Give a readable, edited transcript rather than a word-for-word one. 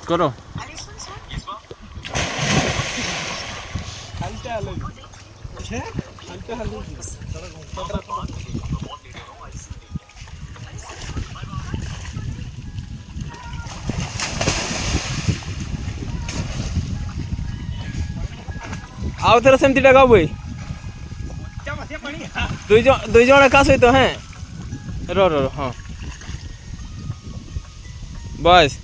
करो आउ थोड़ा सेमती डगा भाई दुई जन एका सहित हाँ रो रो हाँ बस